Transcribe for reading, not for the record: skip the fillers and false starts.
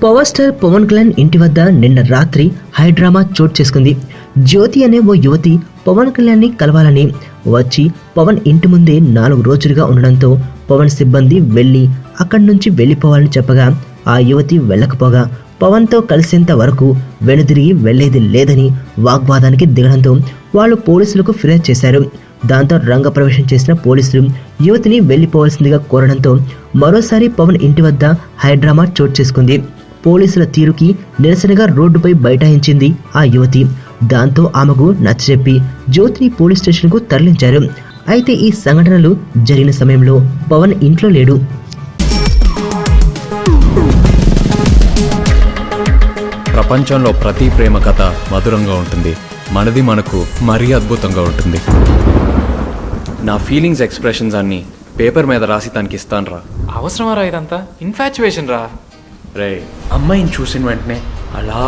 Power star Pawan Kalyan ఇంటి వద్ద నిన్న రాత్రి హైడ్రామా చోటు చేసుకుంది. జ్యోతి అనే ఓ యువతి పవన్ కళ్యాణ్ని కలవాలని వచ్చి పవన్ ఇంటి ముందే 4 రోజులుగా ఉండడంతో పవన్ సిబ్బంది వెళ్ళి అక్కడి నుంచి వెళ్ళిపోవాలని చెప్పగా ఆ యువతి వెళ్ళకపోగా పవన్తో కలిసేంత వరకు వెనుదిరిగి వెళ్లేది లేదని వాగ్వాదానికి దిగడంతో వాళ్ళు పోలీసులకు ఫిర్యాదు చేశారు. దాంతో రంగప్రవేశం చేసిన పోలీసులు యువతిని వెళ్లిపోవాల్సిందిగా కోరడంతో మరోసారి పవన్ ఇంటి వద్ద హైడ్రామా చోటు చేసుకుంది. పోలీసుల తీరుకి నిరసనగా రోడ్డుపై బైఠాయించింది ఆ యువతి. దాంతో ఆమెకు నచ్చజెప్పి జ్యోతిని పోలీస్ స్టేషన్కు తరలించారు. అయితే ఈ సంఘటనలు జరిగిన సమయంలో పవన్ ఇంట్లో లేడు. ప్రపంచంలో ప్రతి ప్రేమ కథ మధురంగా ఉంటుంది. మనది మనకు మరీ అద్భుతంగా ఉంటుంది. నా ఫీలింగ్స్ ఎక్స్ప్రెషన్స్ అన్నీ పేపర్ మీద రాసి తనకి ఇస్తాను రా. అవసరమా రా ఇదంతా? ఇన్ఫాచ్యువేషన్ రా. రే, అమ్మాయిని చూసిన వెంటనే అలా